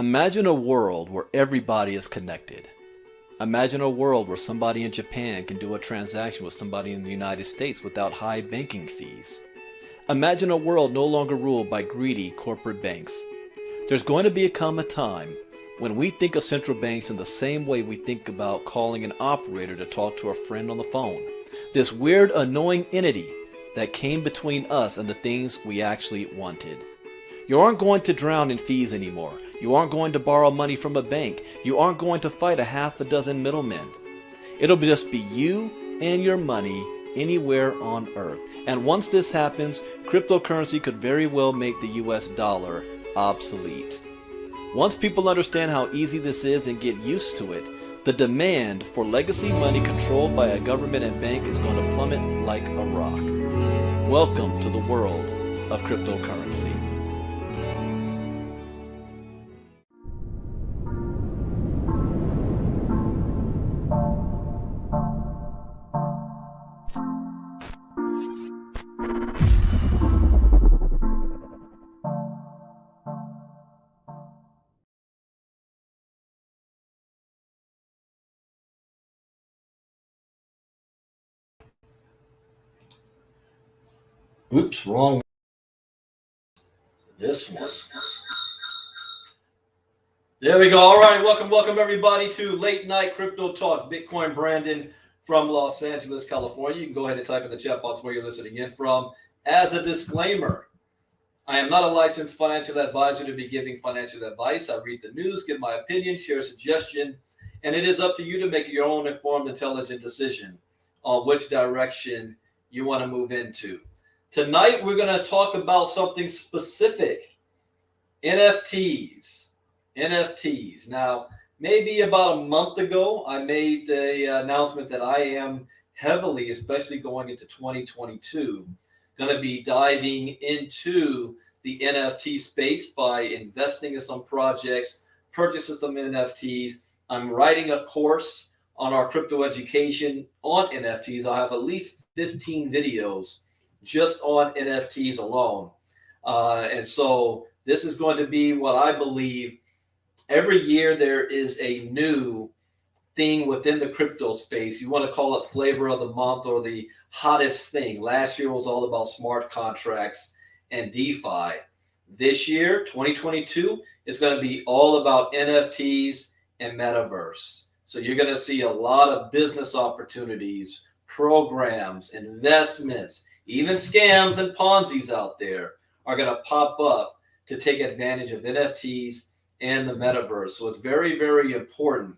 Imagine a world where everybody is connected. Imagine a world where somebody in Japan can do a transaction with somebody in the United States without high banking fees. Imagine a world no longer ruled by greedy corporate banks. There's going to become a time when we think of central banks in the same way we think about calling an operator to talk to a friend on the phone. This weird, annoying entity that came between us and the things we actually wanted. You aren't going to drown in fees anymore. You aren't going to borrow money from a bank. You aren't going to fight a half a dozen middlemen. It'll just be you and your money anywhere on earth. And once this happens, cryptocurrency could very well make the US dollar obsolete. Once people understand how easy this is and get used to it, the demand for legacy money controlled by a government and bank is going to plummet like a rock. Welcome to the world of cryptocurrency. Oops, wrong. This one. There we go. All right, welcome everybody to Late Night Crypto Talk. Bitcoin Brandon from Los Angeles, California. You can go ahead and type in the chat box where you're listening in from. As a disclaimer, I am not a licensed financial advisor to be giving financial advice. I read the news, give my opinion, share a suggestion, and it is up to you to make your own informed, intelligent decision on which direction you want to move into. Tonight, we're going to talk about something specific, NFTs. NFTs. Now, maybe about a month ago, I made the announcement that I am heavily, especially going into 2022, going to be diving into the NFT space by investing in some projects, purchasing some NFTs. I'm writing a course on our crypto education on NFTs. I have at least 15 videos just on NFTs alone. And so this is going to be what I believe every year there is a new thing within the crypto space. You want to call it flavor of the month or the hottest thing. Last year was all about smart contracts and DeFi. This year, 2022, is going to be all about NFTs and metaverse. So you're going to see a lot of business opportunities, programs, investments, even scams and Ponzi's out there are going to pop up to take advantage of NFTs and the metaverse. So it's very, very important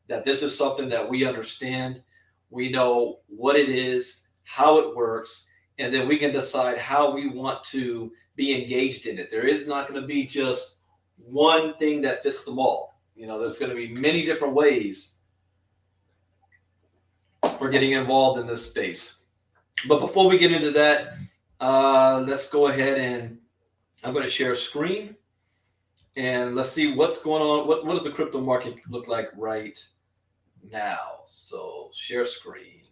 that this is something that we understand. We know what it is, how it works, and then we can decide how we want to be engaged in it. There is not going to be just one thing that fits them all. You know, there's going to be many different ways for getting involved in this space. But before we get into that, let's go ahead and I'm going to share a screen and let's see what's going on. What does the crypto market look like right now? So share screen.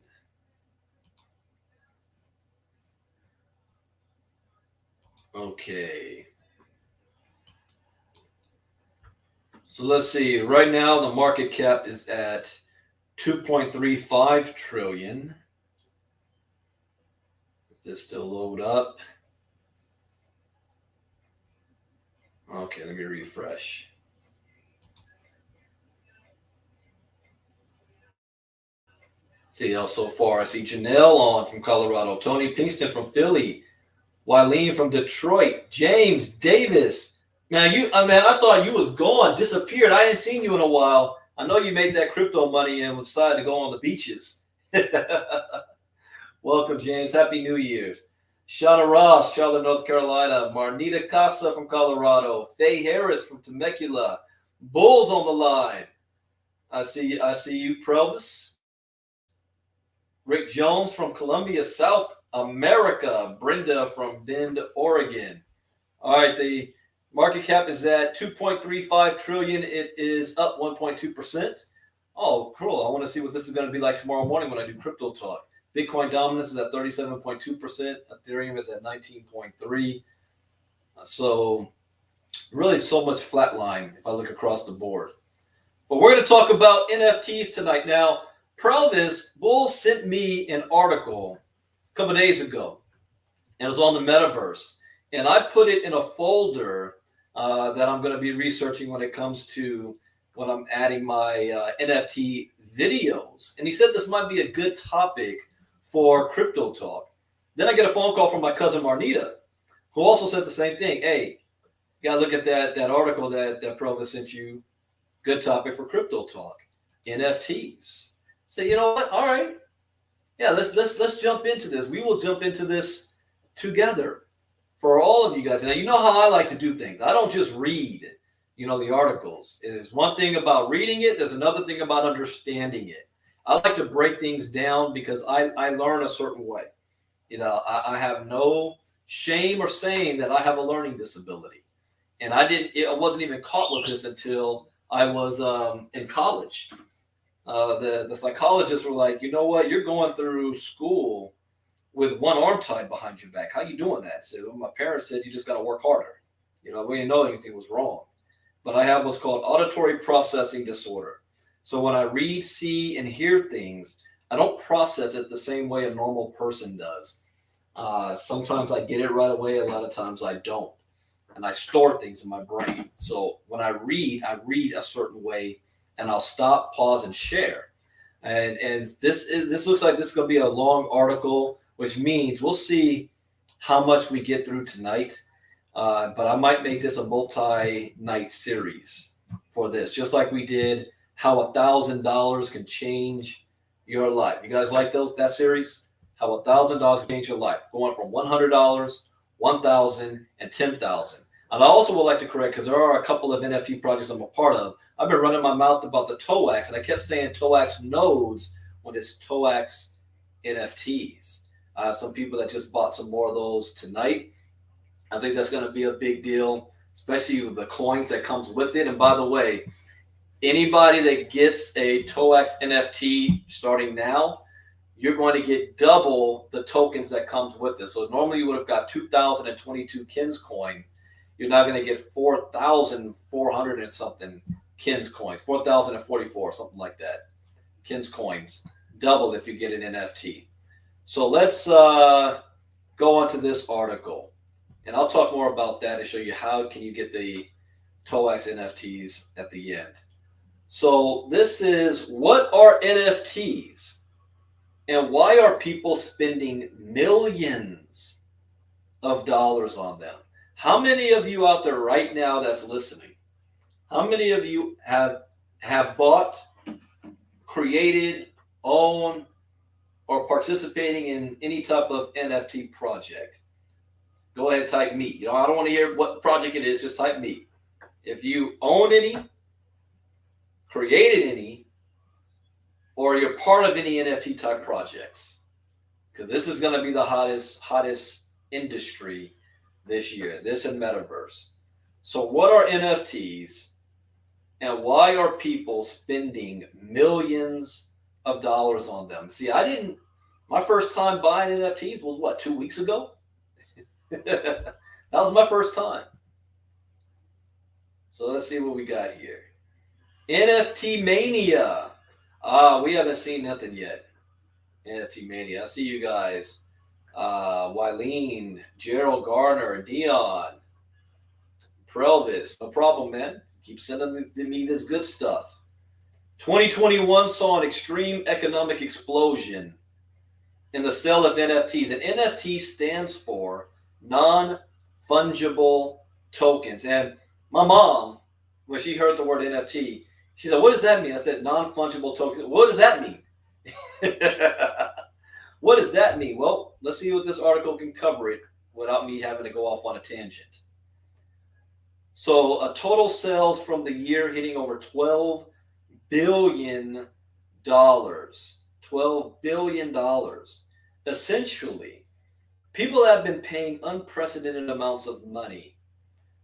Okay. So let's see. Right now, the market cap is at 2.35 trillion. This still load up. Okay, let me refresh. See how so far I see Janelle on from Colorado, Tony Pinkston from Philly, Wileen from Detroit, James Davis. Man, I thought you was gone, disappeared. I hadn't seen you in a while. I know you made that crypto money and decided to go on the beaches. Welcome, James. Happy New Year's. Shauna Ross, Charlotte, North Carolina. Marnita Casa from Colorado. Faye Harris from Temecula. Bulls on the line. I see you, Prelvis. Rick Jones from Columbia, South America. Brenda from Bend, Oregon. All right, the market cap is at 2.35 trillion. It is up 1.2%. Oh, cool. I want to see what this is going to be like tomorrow morning when I do crypto talk. Bitcoin dominance is at 37.2%. Ethereum is at 19.3%. So Really so much flatline if I look across the board. But we're going to talk about NFTs tonight. Now, Prelvis Bull sent me an article a couple of days ago, and it was on the metaverse. And I put it in a folder that I'm going to be researching when it comes to when I'm adding my NFT videos. And he said this might be a good topic for Crypto Talk. Then I get a phone call from my cousin Marnita, who also said the same thing. Hey, you got to look at that article that Prelvis sent you. Good topic for Crypto Talk. NFTs. Say, you know what? All right. Yeah, let's jump into this. We will jump into this together for all of you guys. Now, you know how I like to do things. I don't just read, the articles. There's one thing about reading it. There's another thing about understanding it. I like to break things down because I learn a certain way. I have no shame or saying that I have a learning disability. And I wasn't even caught with this until I was in college. The psychologists were like, you know what? You're going through school with one arm tied behind your back. How you doing that? So my parents said, you just got to work harder. We didn't know anything was wrong. But I have what's called auditory processing disorder. So when I read, see, and hear things, I don't process it the same way a normal person does. Sometimes I get it right away. A lot of times I don't. And I store things in my brain. So when I read a certain way, and I'll stop, pause, and share. And this looks like this is going to be a long article, which means we'll see how much we get through tonight. But I might make this a multi-night series for this, just like we did how $1,000 can change your life. You guys like that series? How $1,000 can change your life, going from $100, $1,000, and $10,000. And I also would like to correct, because there are a couple of NFT projects I'm a part of. I've been running my mouth about the TOAX, and I kept saying TOAX nodes when it's TOAX NFTs. Some people that just bought some more of those tonight. I think that's going to be a big deal, especially with the coins that comes with it. And by the way, anybody that gets a TOAX NFT starting now, you're going to get double the tokens that comes with it. So normally you would have got 2,022 Kins coin. You're now going to get 4,400 and something Kins coins, 4,044, something like that. Kins coins, double if you get an NFT. So let's go on to this article. And I'll talk more about that and show you how can you get the TOAX NFTs at the end. So this is, what are NFTs? And why are people spending millions of dollars on them? How many of you out there right now that's listening, how many of you have bought, created, owned, or participating in any type of NFT project? Go ahead and type me. I don't want to hear what project it is, just type me. If you own any, created any, or you're part of any NFT type projects, because this is going to be the hottest industry this year, this and metaverse. So what are NFTs, and why are people spending millions of dollars on them? See, my first time buying NFTs was what, 2 weeks ago? That was my first time. So let's see what we got here. NFT Mania. We haven't seen nothing yet. NFT Mania. I see you guys. Wileen, Gerald Garner, Dion, Prelvis. No problem, man. Keep sending me this good stuff. 2021 saw an extreme economic explosion in the sale of NFTs. And NFT stands for non-fungible tokens. And my mom, when she heard the word NFT, she said, what does that mean? I said, non-fungible tokens. What does that mean? What does that mean? Well, let's see what this article can cover it without me having to go off on a tangent. So total sales from the year hitting over $12 billion. $12 billion. Essentially, people have been paying unprecedented amounts of money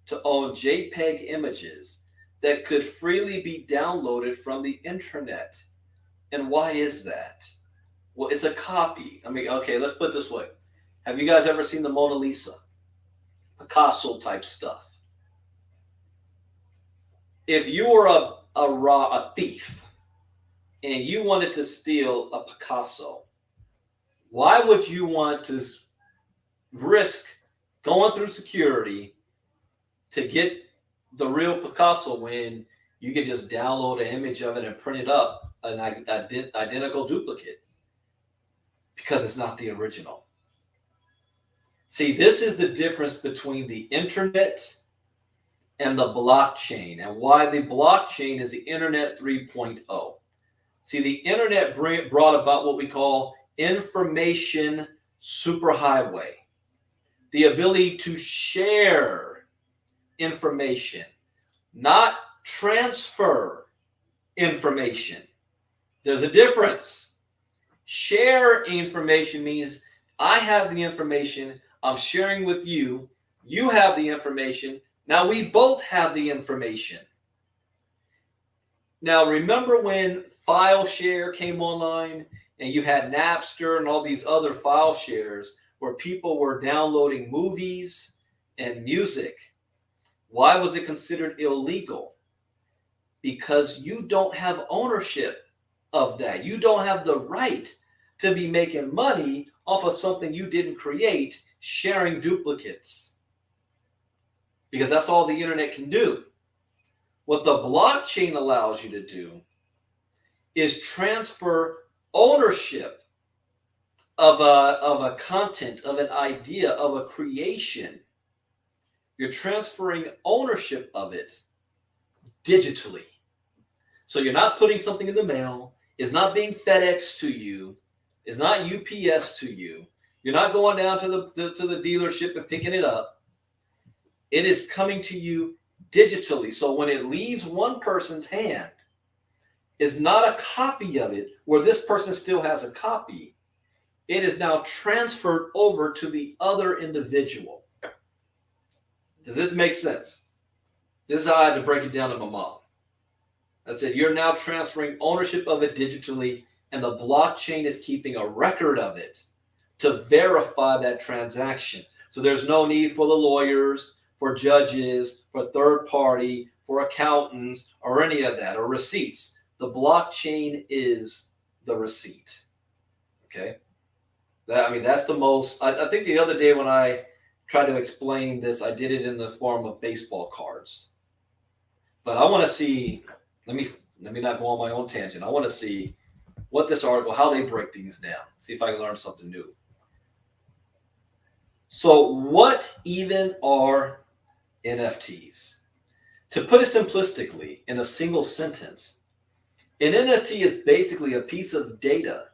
to own JPEG images that could freely be downloaded from the internet. And why is that? Well, it's a copy. Okay, let's put it this way. Have you guys ever seen the Mona Lisa? Picasso type stuff. if you were a thief and you wanted to steal a Picasso, why would you want to risk going through security to get the real Picasso when you can just download an image of it and print it up, an identical duplicate? Because it's not the original. See, this is the difference between the internet and the blockchain, and why the blockchain is the Internet 3.0. See, the internet brought about what we call information superhighway, the ability to share information, not transfer information. There's a difference. Share information means I have the information, I'm sharing with you, you have the information, now we both have the information. Now, remember when file share came online and you had Napster and all these other file shares where people were downloading movies and music? Why was it considered illegal? Because you don't have ownership of that. You don't have the right to be making money off of something you didn't create, sharing duplicates. Because that's all the internet can do. What the blockchain allows you to do is transfer ownership of a content, of an idea, of a creation. You're transferring ownership of it digitally. So you're not putting something in the mail. It's not being FedEx to you. It's not UPS to you. You're not going down to the dealership and picking it up. It is coming to you digitally. So when it leaves one person's hand, it's not a copy of it where this person still has a copy. It is now transferred over to the other individual. Does this make sense? This is how I had to break it down to my mom. I said, you're now transferring ownership of it digitally, and the blockchain is keeping a record of it to verify that transaction. So there's no need for the lawyers, for judges, for third party, for accountants, or any of that, or receipts. The blockchain is the receipt. Okay? That's the most, I think the other day when I tried to explain this, I did it in the form of baseball cards. But I want to see, let me not go on my own tangent. I want to see what this article, how they break things down. See if I can learn something new. So what even are NFTs? To put it simplistically in a single sentence, an NFT is basically a piece of data,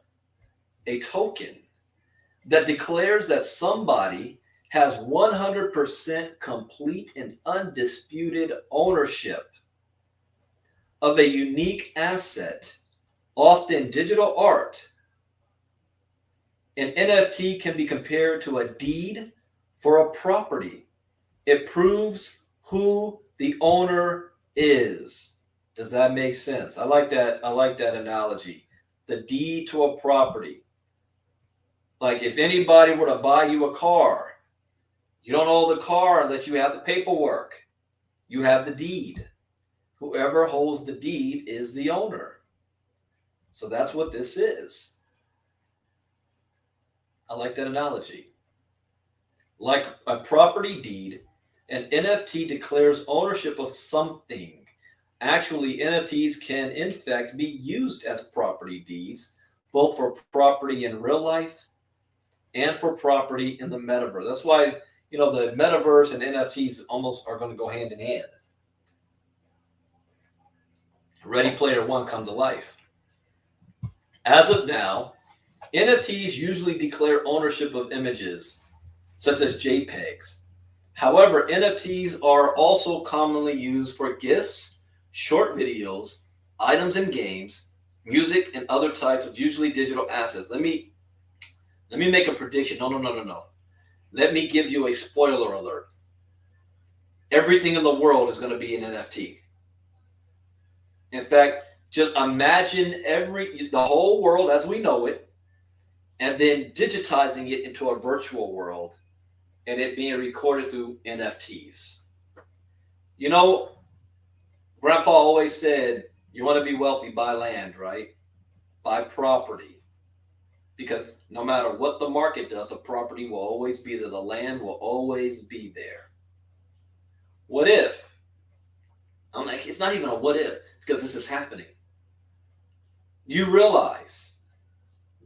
a token, that declares that somebody has 100% complete and undisputed ownership of a unique asset, often digital art. An NFT can be compared to a deed for a property. It proves who the owner is. Does that make sense? I like that analogy. The deed to a property. Like if anybody were to buy you a car, you don't own the car unless you have the paperwork. You have the deed. Whoever holds the deed is the owner. So that's what this is. I like that analogy. Like a property deed, an NFT declares ownership of something. Actually, NFTs can in fact be used as property deeds, both for property in real life and for property in the metaverse. That's why, the metaverse and NFTs almost are going to go hand in hand. Ready Player One come to life. As of now, NFTs usually declare ownership of images, such as JPEGs. However, NFTs are also commonly used for gifts, short videos, items in games, music, and other types of usually digital assets. Let me make a prediction. No. Let me give you a spoiler alert. Everything in the world is going to be an NFT. In fact, just imagine the whole world as we know it, and then digitizing it into a virtual world and it being recorded through NFTs. Right Grandpa always said, you want to be wealthy, buy land, right? Buy property. Because no matter what the market does, the property will always be there. The land will always be there. What if? I'm like, it's not even a what if, because this is happening. You realize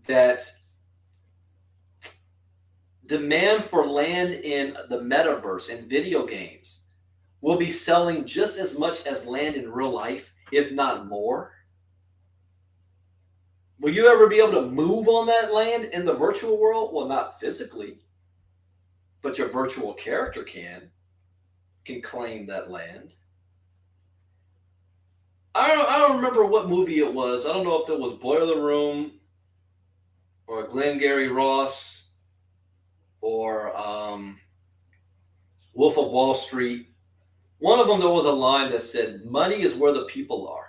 that demand for land in the metaverse and video games will be selling just as much as land in real life, if not more. Will you ever be able to move on that land in the virtual world? Well, not physically, but your virtual character can claim that land. I don't remember what movie it was. I don't know if it was Boiler Room or Glengarry Ross or Wolf of Wall Street. One of them, there was a line that said, money is where the people are.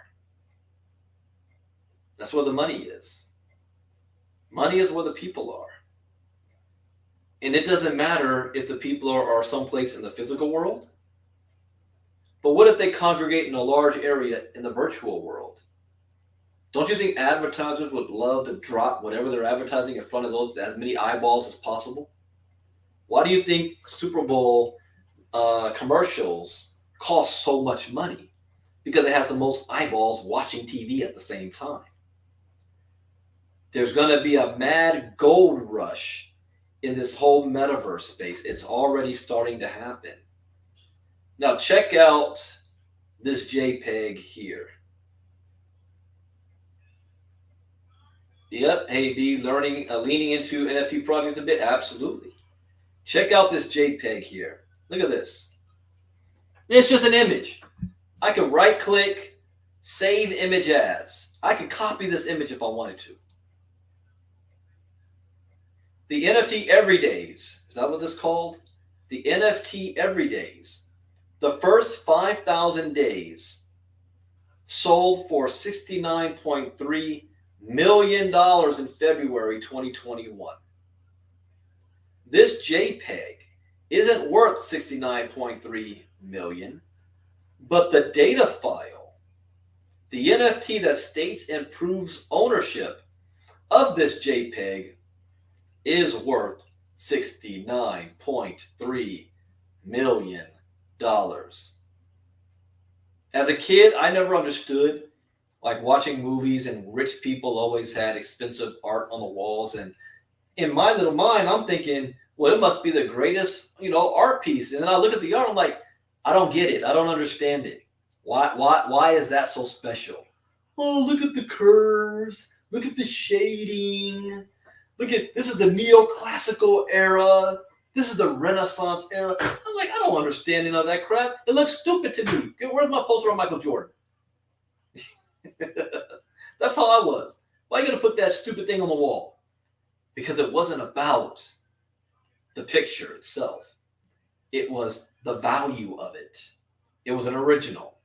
That's where the money is. Money is where the people are. And it doesn't matter if the people are someplace in the physical world. But what if they congregate in a large area in the virtual world? Don't you think advertisers would love to drop whatever they're advertising in front of those as many eyeballs as possible? Why do you think Super Bowl commercials cost so much money? Because it has the most eyeballs watching TV at the same time. There's going to be a mad gold rush in this whole metaverse space. It's already starting to happen. Now check out this JPEG here. Yep, hey B, leaning into NFT projects a bit? Absolutely. Check out this JPEG here. Look at this. It's just an image. I can right click, save image as. I can copy this image if I wanted to. The NFT Everydays, is that what this is called? The NFT Everydays. The first 5,000 days sold for $69.3 million in February 2021. This JPEG isn't worth $69.3 million, but the data file, the NFT that states and proves ownership of this JPEG, is worth $69.3 million. As a kid, I never understood, like watching movies and rich people always had expensive art on the walls. And in my little mind, I'm thinking, well, it must be the greatest, art piece. And then I look at the art, I'm like, I don't get it. I don't understand it. Why is that so special? Oh, look at the curves. Look at the shading. This is the neoclassical era. This is the Renaissance era. I'm like, I don't understand any of that crap. It looks stupid to me. Where's my poster on Michael Jordan? That's how I was. Why are you going to put that stupid thing on the wall? Because it wasn't about the picture itself. It was the value of it. It was an original.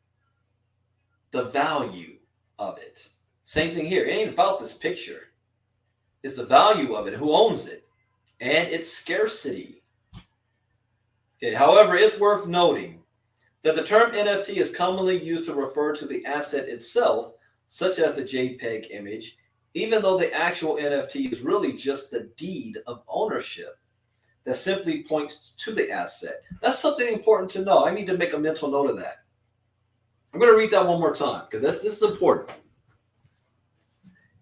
The value of it. Same thing here. It ain't about this picture. It's the value of it, who owns it, and its scarcity. Okay, however, it's worth noting that the term NFT is commonly used to refer to the asset itself, such as the JPEG image, even though the actual NFT is really just the deed of ownership that simply points to the asset. That's something important to know. I need to make a mental note of that. I'm going to read that one more time because this is important.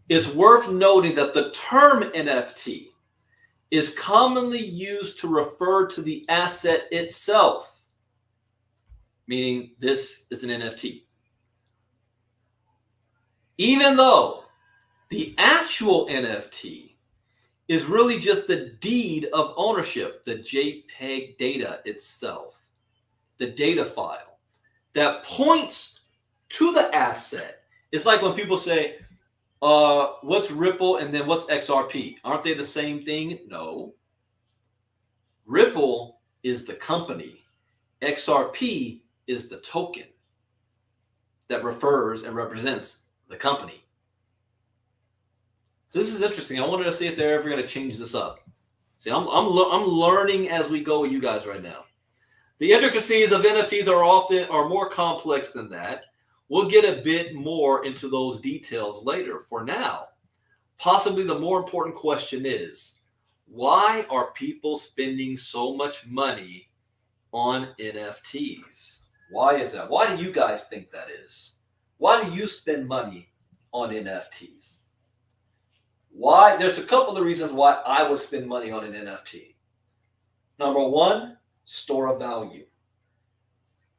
It's worth noting that the term NFT is commonly used to refer to the asset itself, meaning this is an NFT. Even though the actual NFT is really just the deed of ownership, the JPEG data itself, the data file that points to the asset. It's like when people say, what's Ripple and then what's XRP? Aren't they the same thing? No. Ripple is the company. XRP is the token that refers and represents the company. So this is interesting. I wanted to see if they're ever going to change this up. See, I'm learning as we go with you guys right now. The intricacies of NFTs are more complex than that. We'll get a bit more into those details later. For now, possibly the more important question is, why are people spending so much money on NFTs? Why is that? Why do you guys think that is? Why do you spend money on NFTs? Why? There's a couple of reasons why I would spend money on an NFT. Number one, store of value,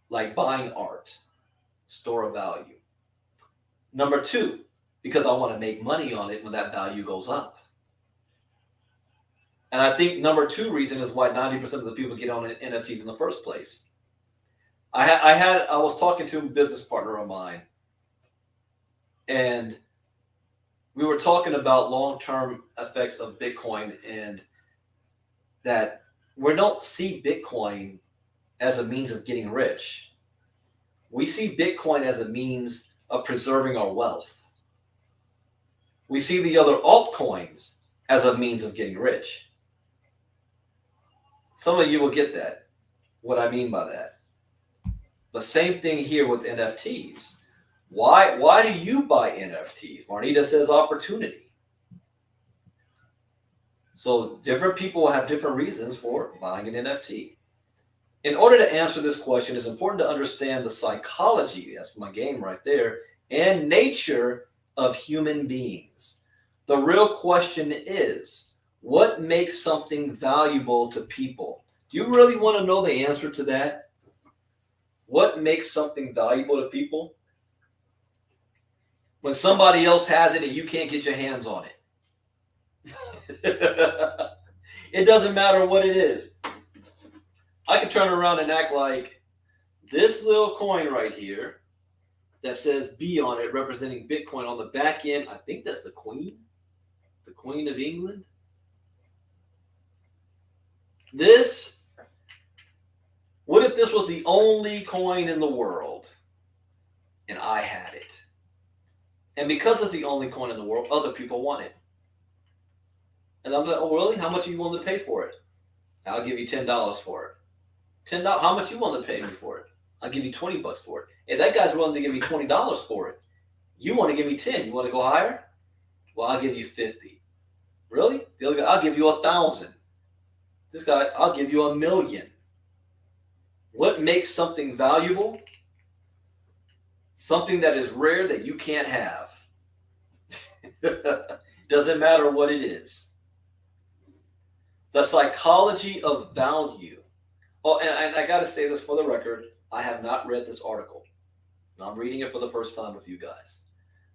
like buying art, store of value. Number two, because I want to make money on it when that value goes up. And I think number two reason is why 90% of the people get on NFTs in the first place. I was talking to a business partner of mine, and we were talking about long-term effects of Bitcoin, and that we don't see Bitcoin as a means of getting rich. We see Bitcoin as a means of preserving our wealth. We see the other altcoins as a means of getting rich. Some of you will get that, what I mean by that. The same thing here with NFTs. Why do you buy NFTs? Marnita says opportunity. So different people will have different reasons for buying an NFT. In order to answer this question, it's important to understand the psychology, that's my game right there, and nature of human beings. The real question is, what makes something valuable to people? Do you really want to know the answer to that? What makes something valuable to people? When somebody else has it and you can't get your hands on it. It doesn't matter what it is. I could turn around and act like this little coin right here that says B on it, representing Bitcoin. On the back end, I think that's the Queen of England. What if this was the only coin in the world and I had it? And because it's the only coin in the world, other people want it. And I'm like, oh, really? How much are you willing to pay for it? I'll give you $10 for it. $10? How much you willing to pay me for it? I'll give you $20 for it. If that guy's willing to give me $20 for it, you want to give me 10. You want to go higher? Well, I'll give you 50. Really? The other guy, I'll give you 1,000. This guy, I'll give you 1,000,000. What makes something valuable? Something that is rare that you can't have. Doesn't matter what it is. The psychology of value. Oh, and I got to say this for the record. I have not read this article. I'm reading it for the first time with you guys.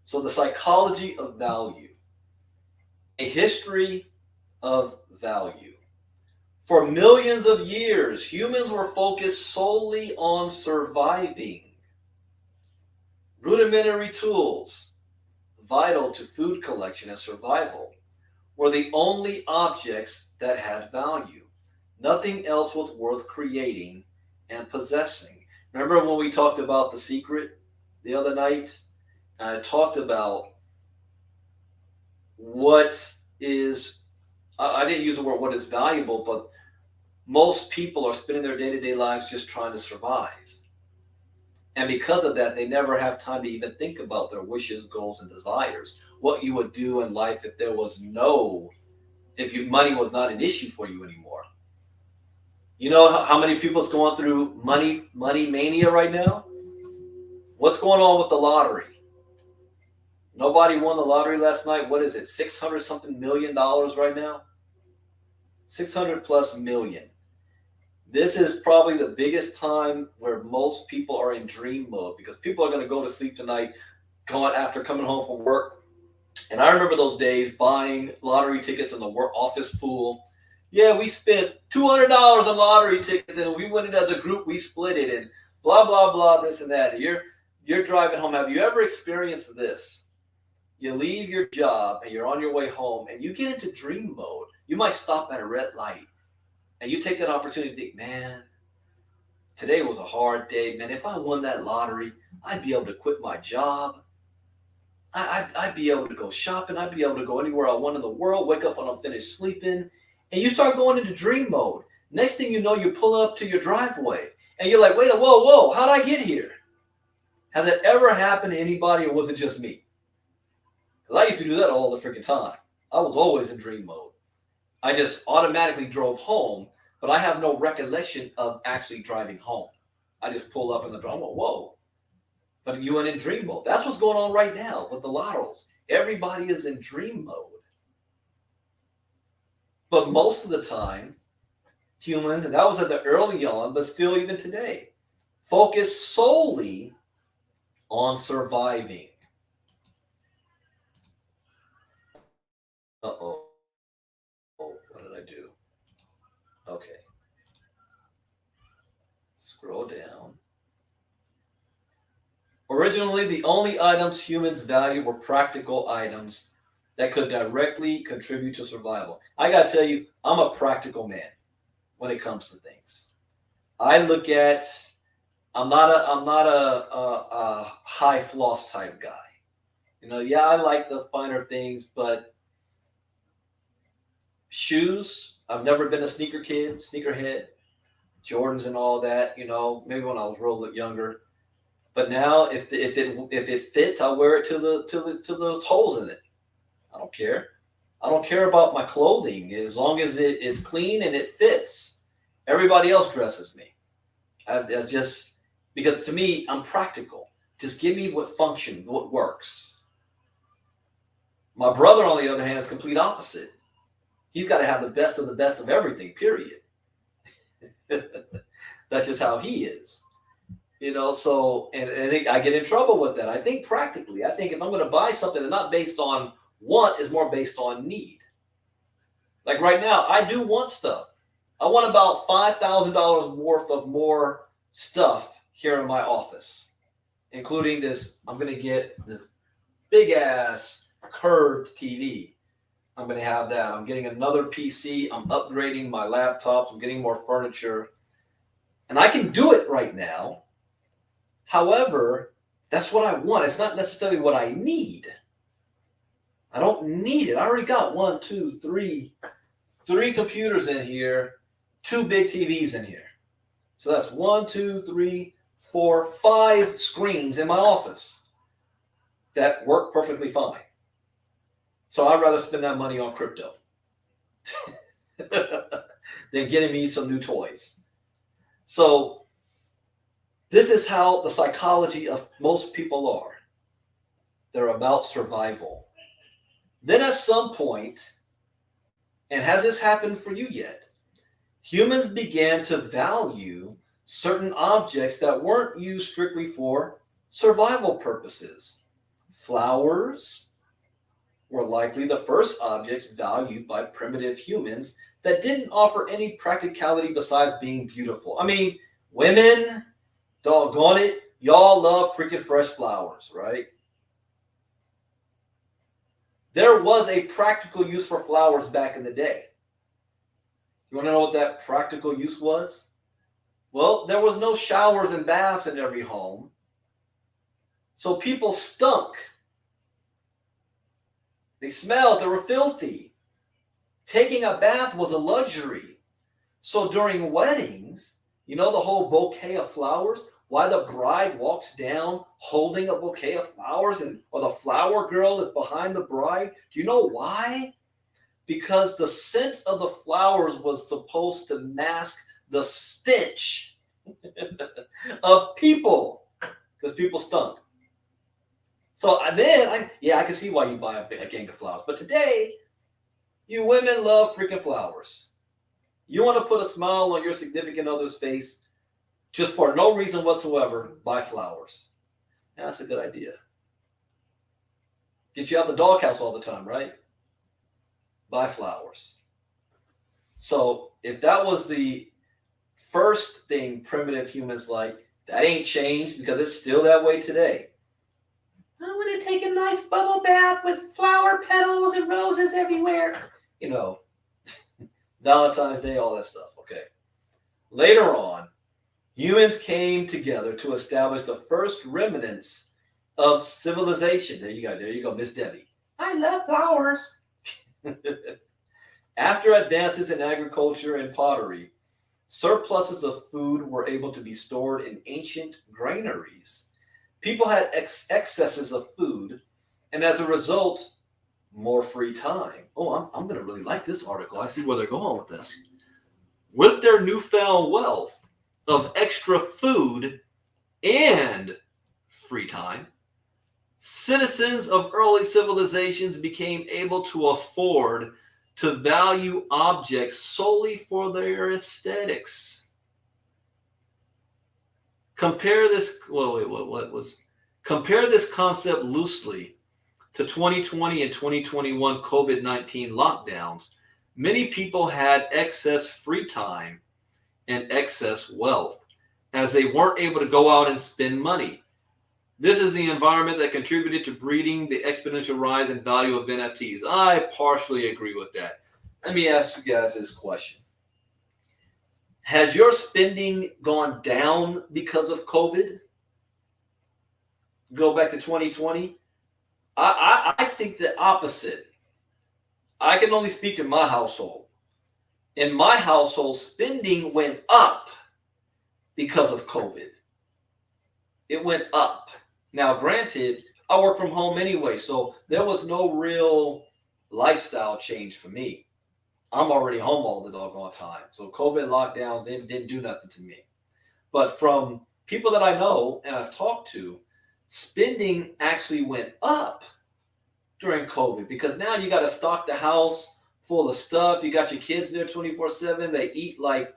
So the psychology of value. A history of value. For millions of years, humans were focused solely on surviving. Rudimentary tools, vital to food collection and survival, were the only objects that had value. Nothing else was worth creating and possessing. Remember when we talked about The Secret the other night? I talked about what is, I didn't use the word what is valuable, but most people are spending their day-to-day lives just trying to survive. And because of that, they never have time to even think about their wishes, goals, and desires. What you would do in life if there was money was not an issue for you anymore. You know how many people's going through money mania right now? What's going on with the lottery? Nobody won the lottery last night. What is it? 600 something million dollars right now? 600 plus million. This is probably the biggest time where most people are in dream mode, because people are going to go to sleep tonight after coming home from work. And I remember those days buying lottery tickets in the work office pool. Yeah, we spent $200 on lottery tickets, and we went in as a group, we split it, and blah, blah, blah, this and that. You're driving home. Have you ever experienced this? You leave your job and you're on your way home and you get into dream mode. You might stop at a red light and you take that opportunity to think, man, today was a hard day. Man, if I won that lottery, I'd be able to quit my job. I'd be able to go shopping. I'd be able to go anywhere I want in the world, wake up when I'm finished sleeping. And you start going into dream mode. Next thing you know, you're pulling up to your driveway and you're like, wait, whoa, how'd I get here? Has it ever happened to anybody, or was it just me? Because I used to do that all the freaking time. I was always in dream mode. I just automatically drove home, but I have no recollection of actually driving home. I just pull up in the drive. Whoa. But you went in dream mode. That's what's going on right now with the lottos. Everybody is in dream mode. But most of the time, humans, and that was at the early on, but still even today, focus solely on surviving. Uh-oh. What did I do? Okay. Scroll down. Originally, the only items humans value were practical items that could directly contribute to survival. I gotta tell you, I'm a practical man when it comes to things. I look at. I'm not a high floss type guy. Yeah, I like the finer things, but shoes. I've never been a sneakerhead, Jordans and all that. Maybe when I was real younger. But now, if it fits, I'll wear it to the toes in it. I don't care. I don't care about my clothing as long as it's clean and it fits. Everybody else dresses me. I just because to me, I'm practical. Just give me what functions, what works. My brother, on the other hand, is complete opposite. He's got to have the best of everything. Period. That's just how he is. So and I get in trouble with that. I think practically. I think if I'm going to buy something that's not based on want, is more based on need. Like right now, I do want stuff. I want about $5,000 worth of more stuff here in my office, including this. I'm going to get this big ass curved TV. I'm going to have that. I'm getting another PC. I'm upgrading my laptops. I'm getting more furniture. And I can do it right now. However, that's what I want. It's not necessarily what I need. I don't need it. I already got 1, 2, 3 computers in here, 2 big TVs in here. So that's 1, 2, 3, 4, 5 screens in my office that work perfectly fine. So I'd rather spend that money on crypto than getting me some new toys. So this is how the psychology of most people are. They're about survival. Then at some point, and has this happened for you yet, humans began to value certain objects that weren't used strictly for survival purposes. Flowers were likely the first objects valued by primitive humans that didn't offer any practicality besides being beautiful. I mean, women, doggone it, y'all love freaking fresh flowers, right? There was a practical use for flowers back in the day. You want to know what that practical use was? Well, there was no showers and baths in every home. So people stunk. They smelled, they were filthy. Taking a bath was a luxury. So during weddings, the whole bouquet of flowers, why the bride walks down holding a bouquet of flowers or the flower girl is behind the bride. Do you know why? Because the scent of the flowers was supposed to mask the stench of people, because people stunk. So then, I can see why you buy a gang of flowers. But today, you women love freaking flowers. You want to put a smile on your significant other's face just for no reason whatsoever, buy flowers. Yeah, that's a good idea. Get you out the doghouse all the time, right? Buy flowers. So if that was the first thing primitive humans like, that ain't changed because it's still that way today. I want to take a nice bubble bath with flower petals and roses everywhere. Valentine's Day, all that stuff, okay. Later on, humans came together to establish the first remnants of civilization. There you go, Miss Debbie. I love flowers. After advances in agriculture and pottery, surpluses of food were able to be stored in ancient granaries People had excesses of food, and as a result, more free time. Oh, I'm going to really like this article. I see where they're going with this. With their newfound wealth of extra food and free time, citizens of early civilizations became able to afford to value objects solely for their aesthetics. Compare this compare this concept loosely to 2020 and 2021 COVID-19 lockdowns. Many people had excess free time and excess wealth as they weren't able to go out and spend money. This is the environment that contributed to breeding the exponential rise in value of NFTs. I partially agree with that. Let me ask you guys this question. Has your spending gone down because of COVID? Go back to 2020. I think the opposite. I can only speak in my household. In my household, spending went up because of COVID. It went up. Now, granted, I work from home anyway, so there was no real lifestyle change for me. I'm already home all the doggone time. So COVID lockdowns didn't do nothing to me. But from people that I know and I've talked to, spending actually went up during COVID because now you got to stock the house full of stuff. You got your kids there 24/7. They eat like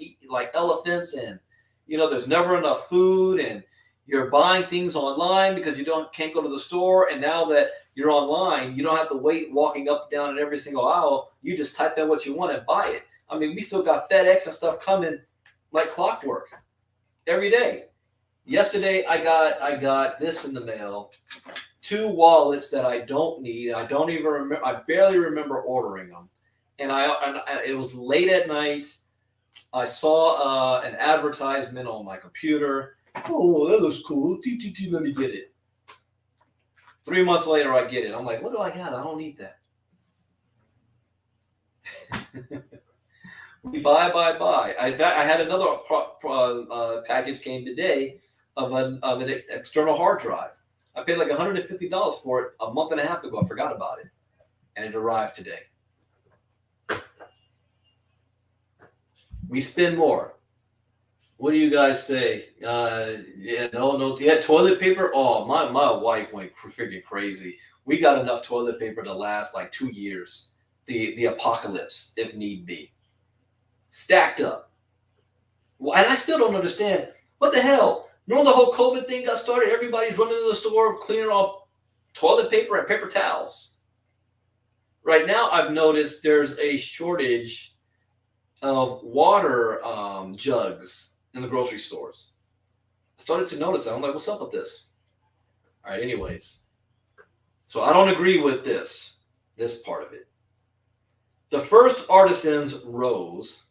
elephants, and there's never enough food, and you're buying things online because you can't go to the store. And now that you're online, you don't have to wait walking up and down in every single aisle. You just type in what you want and buy it. I mean, we still got FedEx and stuff coming like clockwork every day. Yesterday, I got this in the mail. 2 wallets that I don't need. I don't even remember. I barely remember ordering them. And it was late at night. I saw an advertisement on my computer. Oh, that looks cool. Let me get it. 3 months later, I get it. I'm like, what do I got? I don't need that. We buy. In fact, I had another package came today of an external hard drive. I paid like $150 for it a month and a half ago. I forgot about it, and it arrived today. We spend more. What do you guys say? Toilet paper. Oh, my wife went freaking crazy. We got enough toilet paper to last like 2 years. The apocalypse, if need be. Stacked up. Well, and I still don't understand. What the hell? Remember the whole COVID thing got started? Everybody's running to the store, cleaning off toilet paper and paper towels. Right now, I've noticed there's a shortage of water jugs in the grocery stores. I started to notice that. I'm like, what's up with this? All right, anyways. So I don't agree with this part of it. The first artisans rose,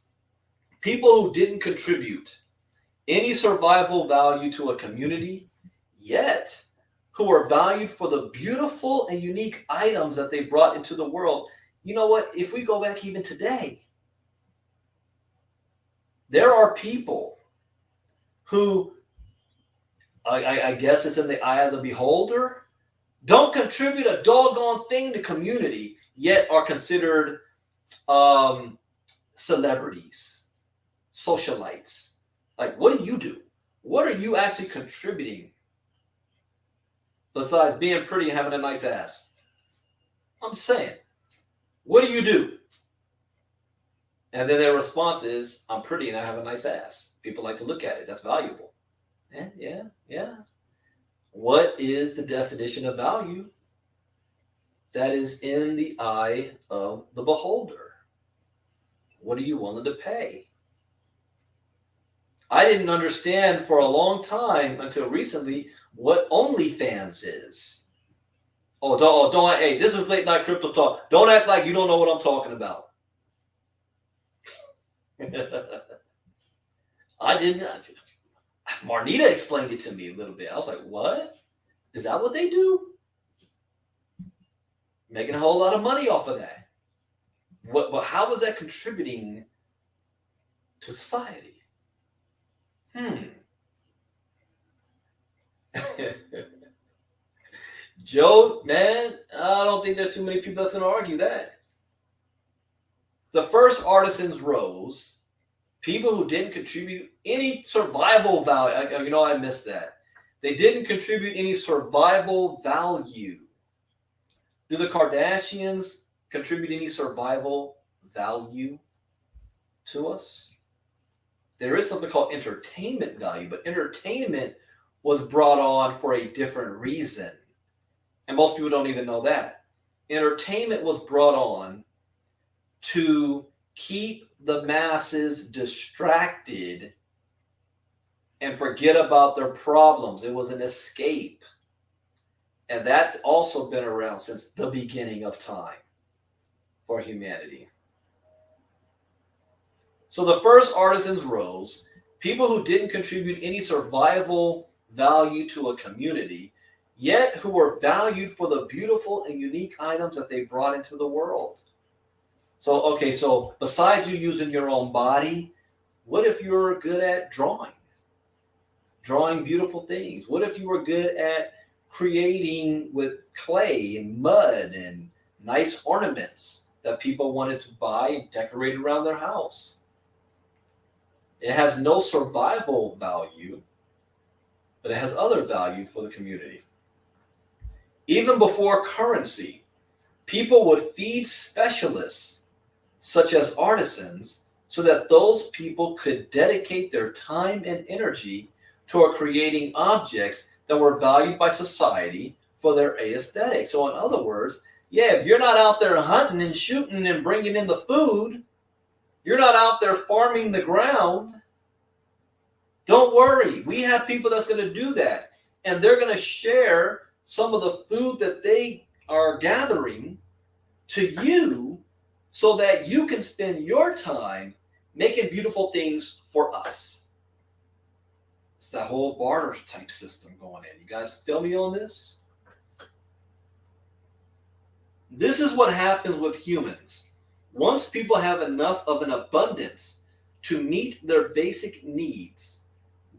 people who didn't contribute any survival value to a community, yet who are valued for the beautiful and unique items that they brought into the world. You know what? If we go back even today, there are people who, I guess it's in the eye of the beholder, don't contribute a doggone thing to community, yet are considered celebrities, socialites. Like, what do you do? What are you actually contributing besides being pretty and having a nice ass? I'm saying, what do you do? And then their response is, I'm pretty and I have a nice ass. People like to look at it. That's valuable. Yeah. What is the definition of value? That is in the eye of the beholder. What are you willing to pay? I didn't understand for a long time until recently what OnlyFans is. Don't hey, this is late night crypto talk. Don't act like you don't know what I'm talking about. I didn't. Marnita explained it to me a little bit. I was like, what? Is that what they do? Making a whole lot of money off of that. But how is that contributing to society? Joe, man, I don't think there's too many people that's going to argue that. The first artisans rose, people who didn't contribute any survival value. I missed that. They didn't contribute any survival value. Do the Kardashians contribute any survival value to us? There is something called entertainment value, but entertainment was brought on for a different reason. And most people don't even know that. Entertainment was brought on to keep the masses distracted and forget about their problems. It was an escape. And that's also been around since the beginning of time for humanity. So the first artisans rose, people who didn't contribute any survival value to a community, yet who were valued for the beautiful and unique items that they brought into the world. So besides you using your own body, what if you're good at drawing beautiful things? What if you were good at creating with clay and mud and nice ornaments that people wanted to buy and decorate around their house? It has no survival value, but it has other value for the community. Even before currency, people would feed specialists, such as artisans, so that those people could dedicate their time and energy toward creating objects that were valued by society for their aesthetic. So in other words, if you're not out there hunting and shooting and bringing in the food, you're not out there farming the ground, don't worry. We have people that's going to do that. And they're going to share some of the food that they are gathering to you so that you can spend your time making beautiful things for us. It's that whole barter type system going in. You guys feel me on this? This is what happens with humans. Once people have enough of an abundance to meet their basic needs,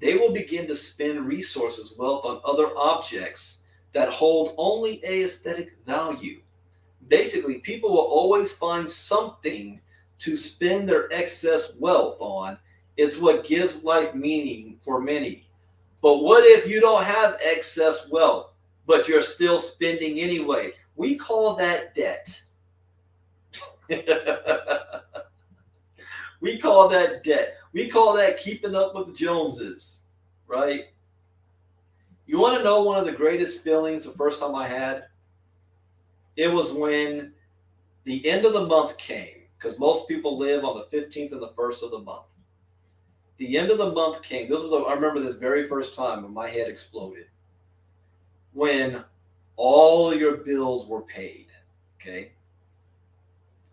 they will begin to spend resources, wealth on other objects that hold only aesthetic value. Basically, people will always find something to spend their excess wealth on. It's what gives life meaning for many. But what if you don't have excess wealth, but you're still spending anyway? We call that debt. We call that debt. We call that keeping up with the Joneses, right? You want to know one of the greatest feelings the first time I had? It was when the end of the month came, because most people live on the 15th and the 1st of the month. The end of the month came. I remember this very first time when my head exploded. When all your bills were paid, okay?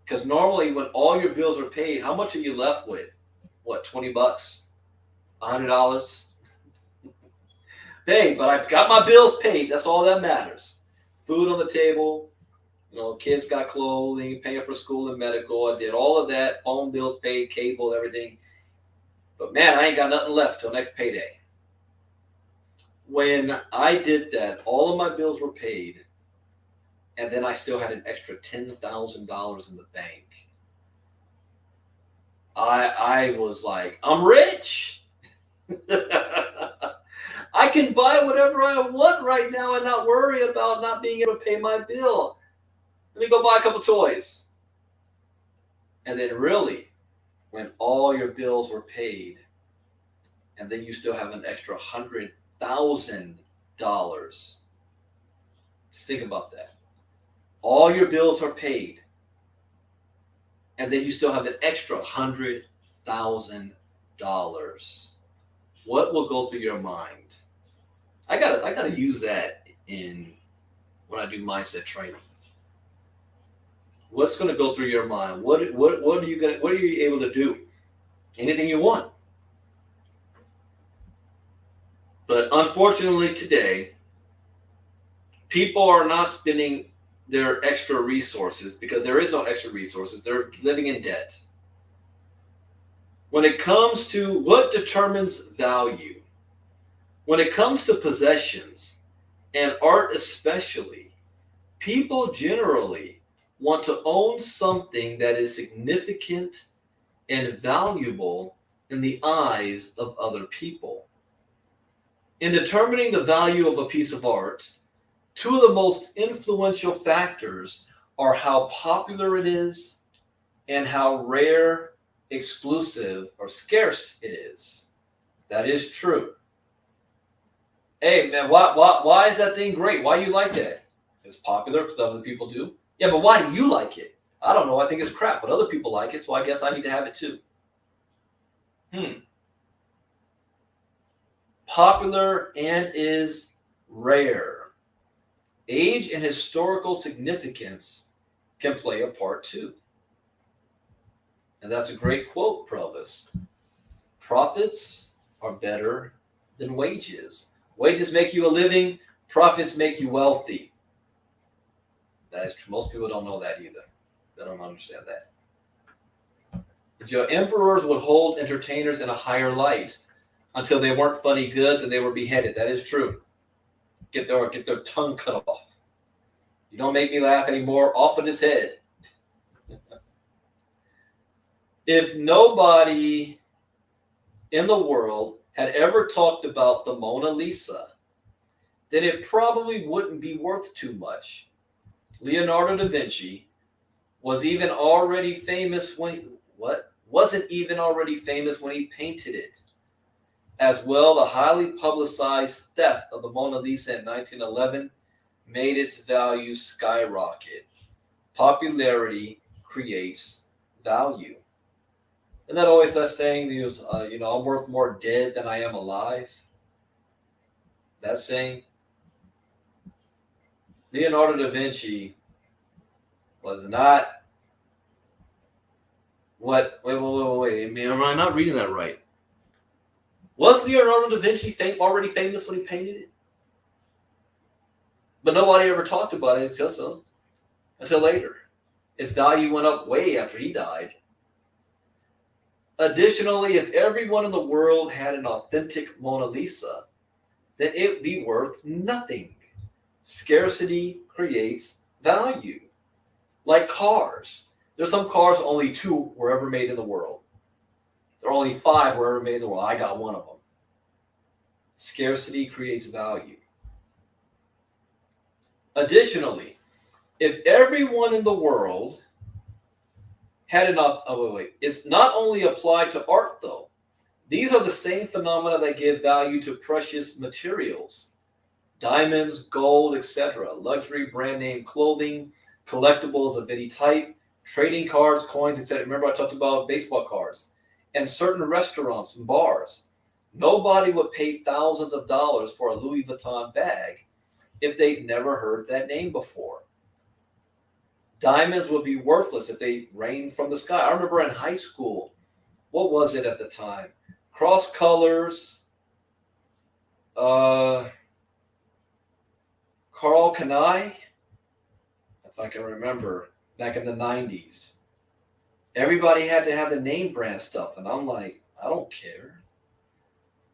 Because normally when all your bills are paid, how much are you left with? What, $20? $100? Hey, but I got my bills paid. That's all that matters. Food on the table. Kids got clothing, paying for school and medical. I did all of that. Phone bills paid, cable, everything. But man, I ain't got nothing left till next payday. When I did that, all of my bills were paid. And then I still had an extra $10,000 in the bank. I was like, I'm rich. I can buy whatever I want right now and not worry about not being able to pay my bill. Let me go buy a couple toys. And then really, when all your bills were paid, and then you still have an extra $100,000. Just think about that. All your bills are paid, and then you still have an extra $100,000. What will go through your mind? I gotta use that when I do mindset training. What's going to go through your mind? What are you able to do? Anything you want. But unfortunately today, people are not spending their extra resources because there is no extra resources. They're living in debt. When it comes to what determines value, when it comes to possessions, and art especially, people generally want to own something that is significant and valuable in the eyes of other people. In determining the value of a piece of art, two of the most influential factors are how popular it is and how rare, exclusive, or scarce it is. That is true. Hey man, why is that thing great? Why you like that? It's popular because other people do. Yeah, but why do you like it? I don't know. I think it's crap, but other people like it, so I guess I need to have it too. Popular and is rare. Age and historical significance can play a part too. And that's a great quote, Provis. Profits are better than wages. Wages make you a living, profits make you wealthy. That is true. Most people don't know that either. They don't understand that. Your emperors would hold entertainers in a higher light until they weren't funny goods and they were beheaded. That is true. Get their tongue cut off. You don't make me laugh anymore. Off with his head. If nobody in the world had ever talked about the Mona Lisa, then it probably wouldn't be worth too much. Leonardo da Vinci was even already famous when wasn't even already famous when he painted it. As well, the highly publicized theft of the Mona Lisa in 1911 made its value skyrocket. Popularity creates value. Isn't that always that saying? I'm worth more dead than I am alive. That saying. Leonardo da Vinci was not what? Wait. Am I not reading that right? Was Leonardo da Vinci already famous when he painted it? But nobody ever talked about it until later. Its value went up way after he died. Additionally, if everyone in the world had an authentic Mona Lisa, then it would be worth nothing. Scarcity creates value. Like cars. There's some cars, only 2 were ever made in the world. There are only 5 were ever made in the world. I got one of them. Scarcity creates value. Additionally, if everyone in the world had it's not only applied to art though. These are the same phenomena that give value to precious materials. Diamonds, gold, etc. Luxury brand name clothing, collectibles of any type, trading cards, coins, etc. Remember I talked about baseball cards. And certain restaurants and bars. Nobody would pay thousands of dollars for a Louis Vuitton bag if they'd never heard that name before. Diamonds would be worthless if they rained from the sky. I remember in high school, what was it at the time? Cross colors, Carl Kanai, if I can remember, back in the 90s. Everybody had to have the name brand stuff, and I'm like, I don't care.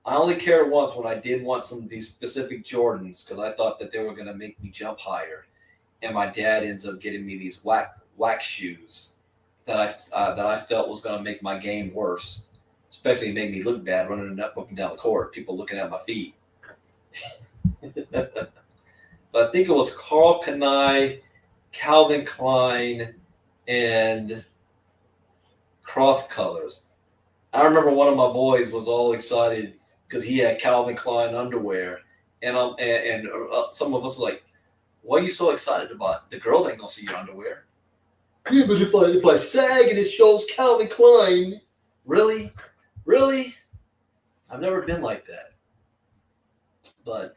I only cared once when I did want some of these specific Jordans because I thought that they were going to make me jump higher. And my dad ends up getting me these wax shoes that I felt was going to make my game worse, especially make me look bad running up and down the court, people looking at my feet. But I think it was Carl Kanai, Calvin Klein, and Cross Colors. I remember one of my boys was all excited because he had Calvin Klein underwear, and some of us were like, "What are you so excited about? The girls ain't gonna see your underwear." Yeah, but if I sag and it shows Calvin Klein, really, I've never been like that. But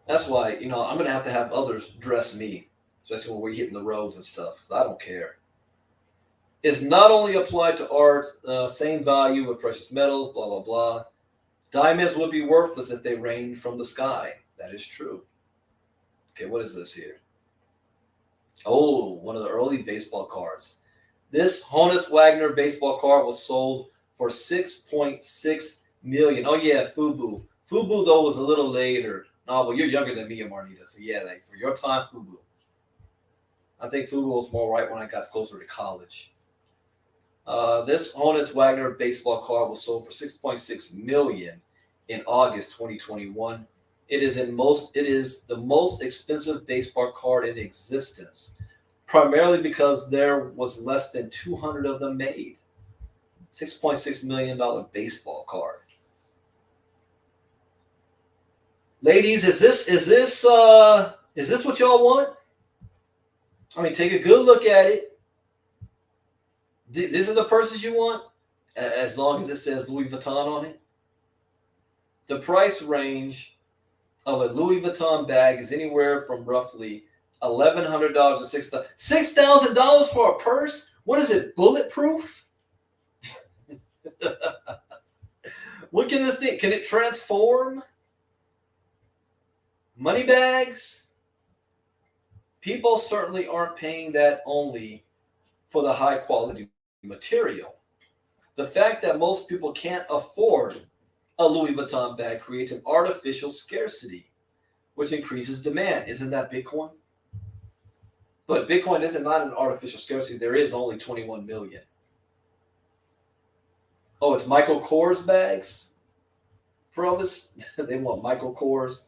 that's why I'm gonna have to have others dress me, especially when we're hitting the roads and stuff, because I don't care. It's not only applied to art, same value with precious metals, blah, blah, blah. Diamonds would be worthless if they rained from the sky. That is true. Okay, what is this here? Oh, one of the early baseball cards. This Honus Wagner baseball card was sold for $6.6 million. Oh yeah, FUBU. Fubu though was a little later. No, well you're younger than me, Marnita. So yeah, like for your time, Fubu. I think Fubu was more right when I got closer to college. This Honus Wagner baseball card was sold for 6.6 million in August 2021. It is the most expensive baseball card in existence, primarily because there was less than 200 of them made. $6.6 million baseball card. Ladies, is this what y'all want? I mean, take a good look at it. This is the purses you want, as long as it says Louis Vuitton on it. The price range of a Louis Vuitton bag is anywhere from roughly $1,100 to $6,000 for a purse. What is it? Bulletproof? What can this thing? Can it transform? Money bags? People certainly aren't paying that only for the high quality material. The fact that most people can't afford a Louis Vuitton bag creates an artificial scarcity, which increases demand. Isn't that Bitcoin? But Bitcoin isn't not an artificial scarcity. There is only 21 million. Oh, it's Michael Kors bags? Provis? They want Michael Kors.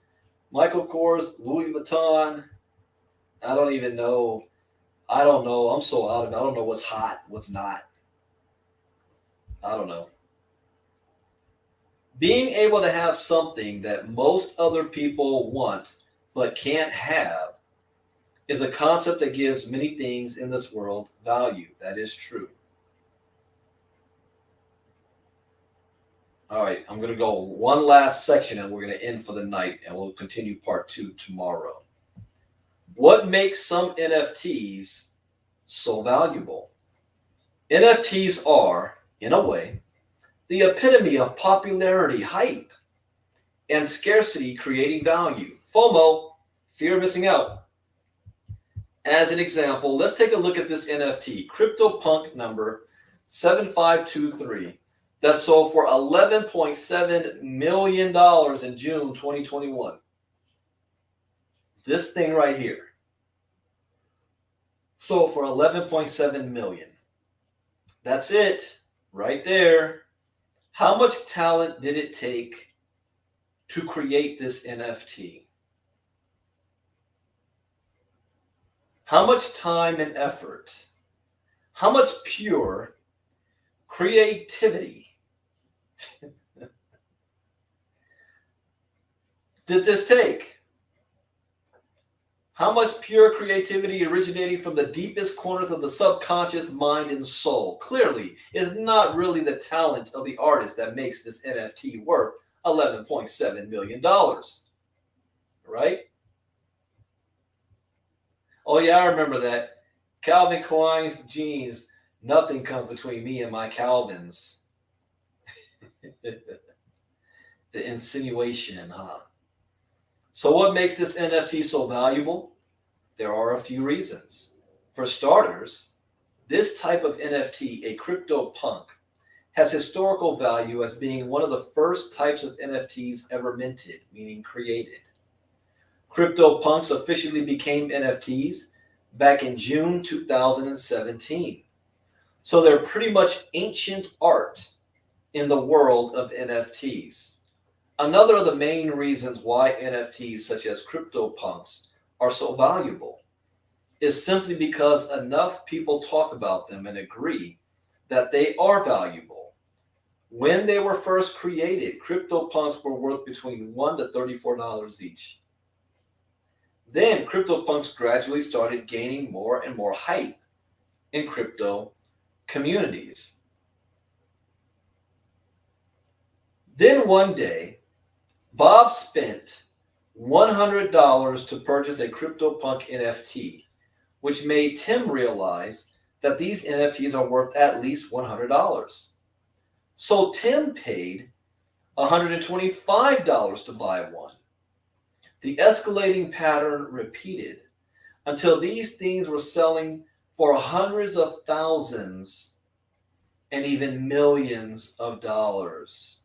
Michael Kors, Louis Vuitton. I don't even know. I don't know. I'm so out of it. I don't know what's hot, what's not. I don't know. Being able to have something that most other people want but can't have is a concept that gives many things in this world value. That is true. All right, I'm going to go one last section and we're going to end for the night and we'll continue part 2 tomorrow. What makes some NFTs so valuable? NFTs are, in a way, the epitome of popularity, hype, and scarcity creating value. FOMO, fear of missing out. As an example, let's take a look at this NFT, CryptoPunk number 7523, that sold for $11.7 million in June 2021. This thing right here sold for 11.7 million. That's it, right there. How much talent did it take to create this NFT? How much time and effort? How much pure creativity did this take? How much pure creativity originating from the deepest corners of the subconscious mind and soul? Clearly, is not really the talent of the artist that makes this NFT worth $11.7 million. Right? Oh, yeah, I remember that. Calvin Klein's jeans. Nothing comes between me and my Calvins. The insinuation, huh? So what makes this NFT so valuable? There are a few reasons. For starters, this type of NFT, a CryptoPunk, has historical value as being one of the first types of NFTs ever minted, meaning created. CryptoPunks officially became NFTs back in June 2017. So they're pretty much ancient art in the world of NFTs. Another of the main reasons why NFTs such as CryptoPunks are so valuable is simply because enough people talk about them and agree that they are valuable. When they were first created, CryptoPunks were worth between $1 to $34 each. Then CryptoPunks gradually started gaining more and more hype in crypto communities. Then one day, Bob spent $100 to purchase a CryptoPunk NFT, which made Tim realize that these NFTs are worth at least $100. So Tim paid $125 to buy one. The escalating pattern repeated until these things were selling for hundreds of thousands and even millions of dollars.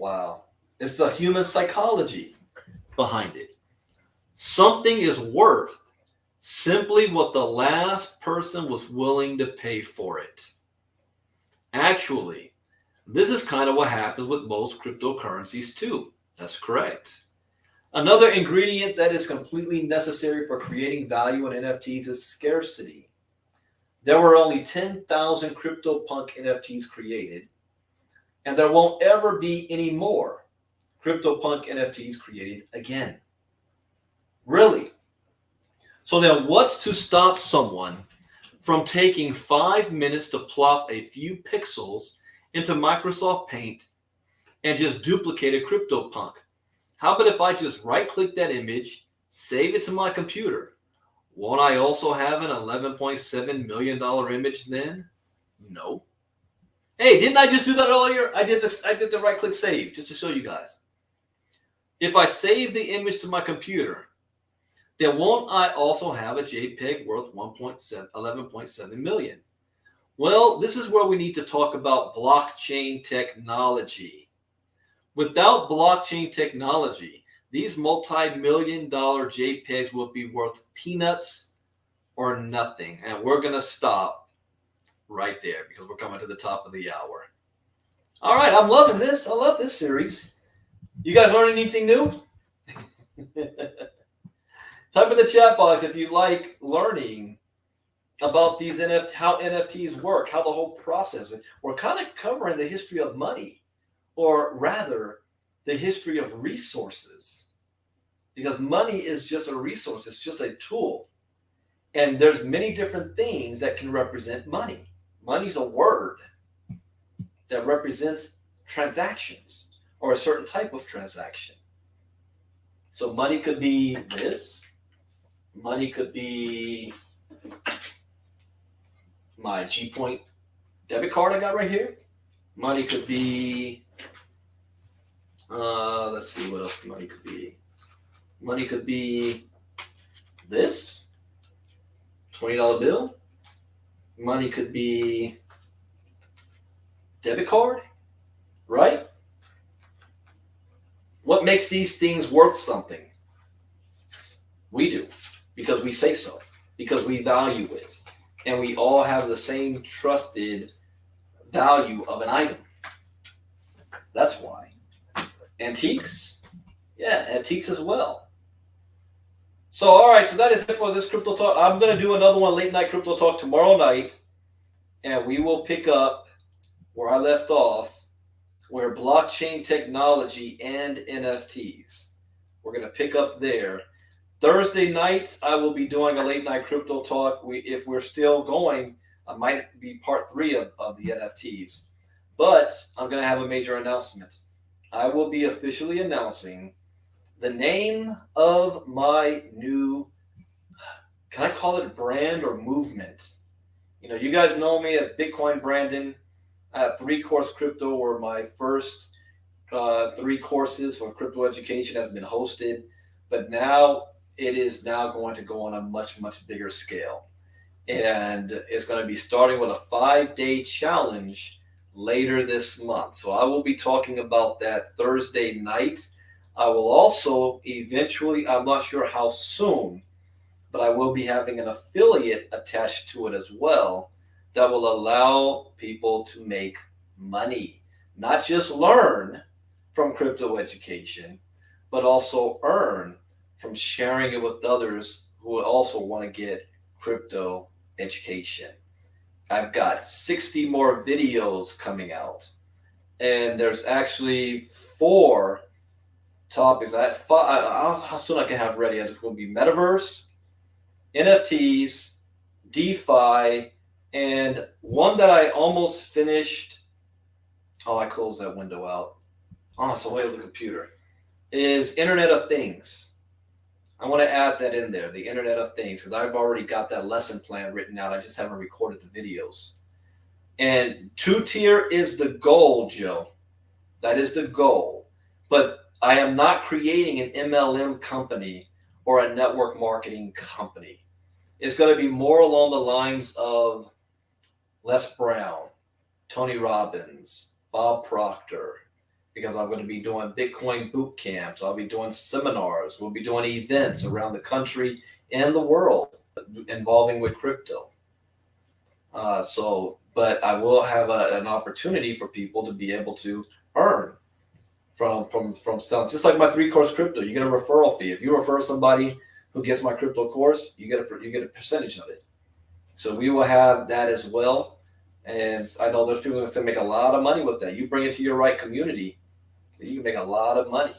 Wow. It's the human psychology behind it. Something is worth simply what the last person was willing to pay for it. Actually, this is kind of what happens with most cryptocurrencies too. That's correct. Another ingredient that is completely necessary for creating value in NFTs is scarcity. There were only 10,000 CryptoPunk NFTs created, and there won't ever be any more CryptoPunk NFTs created again. Really? So then what's to stop someone from taking 5 minutes to plop a few pixels into Microsoft Paint and just duplicate a CryptoPunk? How about if I just right-click that image, save it to my computer? Won't I also have an $11.7 million image then? No. Hey, didn't I just do that earlier? I did the right-click save just to show you guys. If I save the image to my computer, then won't I also have a JPEG worth 11.7 million? Well, this is where we need to talk about blockchain technology. Without blockchain technology, these multi-million-dollar JPEGs will be worth peanuts or nothing. And we're going to stop right there because we're coming to the top of the hour. All right, I'm loving this. I love this series. You guys learn anything new? Type in the chat box if you like learning about these NFT, how NFTs work, how the whole process. We're kind of covering the history of money, or rather, the history of resources. Because money is just a resource, it's just a tool. And there's many different things that can represent money. Money's a word that represents transactions or a certain type of transaction. So money could be this. Money could be my G-Point debit card I got right here. Money could be, let's see what else money could be. Money could be this $20 bill. Money could be debit card, right? What makes these things worth something? We do, because we say so, because we value it. And we all have the same trusted value of an item. That's why. Antiques? Yeah, antiques as well. So, all right, so that is it for this crypto talk. I'm going to do another one, late night crypto talk, tomorrow night. And we will pick up where I left off, where blockchain technology and NFTs. We're going to pick up there. Thursday nights, I will be doing a late night crypto talk. If we're still going, I might be part 3 of the NFTs. But I'm going to have a major announcement. I will be officially announcing the name of my new, can I call it brand or movement? You know, you guys know me as Bitcoin Brandon. I have 3-course crypto where my first 3 courses for crypto education has been hosted. But now it is now going to go on a much, much bigger scale. And it's going to be starting with a 5-day challenge later this month. So I will be talking about that Thursday night. I will also eventually, I'm not sure how soon, but I will be having an affiliate attached to it as well that will allow people to make money, not just learn from crypto education, but also earn from sharing it with others who also want to get crypto education. I've got 60 more videos coming out, and there's actually 4 topics. I have 5, how soon I can have ready. I just will be metaverse, NFTs, DeFi, and one that I almost finished. Oh, I closed that window out. Oh, it's away with the computer. Is Internet of Things. I want to add that in there, the Internet of Things, because I've already got that lesson plan written out. I just haven't recorded the videos. And 2-tier is the goal, Joe. That is the goal. But I am not creating an MLM company or a network marketing company. It's going to be more along the lines of Les Brown, Tony Robbins, Bob Proctor, because I'm going to be doing Bitcoin boot camps. I'll be doing seminars. We'll be doing events around the country and the world involving with crypto. But I will have an opportunity for people to be able to earn from selling. Just like my 3-course crypto, you get a referral fee. If you refer somebody who gets my crypto course, you get a percentage of it. So we will have that as well. And I know there's people that can make a lot of money with that. You bring it to your right community, you can make a lot of money.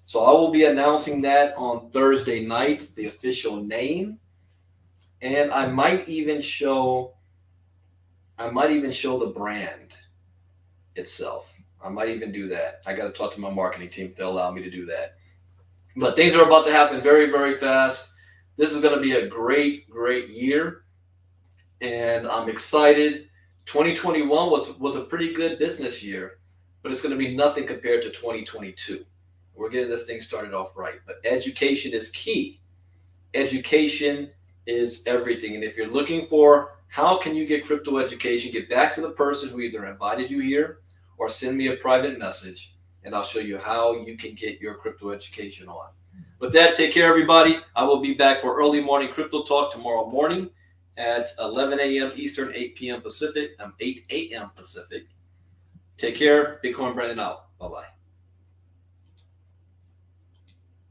So I will be announcing that on Thursday night, the official name, and I might even show the brand itself. I might even do that. I got to talk to my marketing team if they'll allow me to do that. But things are about to happen very, very fast. This is going to be a great, great year, and I'm excited. 2021 was a pretty good business year, but it's going to be nothing compared to 2022. We're getting this thing started off right, but education is key. Education is everything. And if you're looking for how can you get crypto education, get back to the person who either invited you here or send me a private message, and I'll show you how you can get your crypto education on. With that, take care, everybody. I will be back for early morning crypto talk tomorrow morning at 11 a.m. Eastern, 8 p.m. Pacific. 8 a.m. Pacific. Take care. Bitcoin Brandon out. Bye-bye.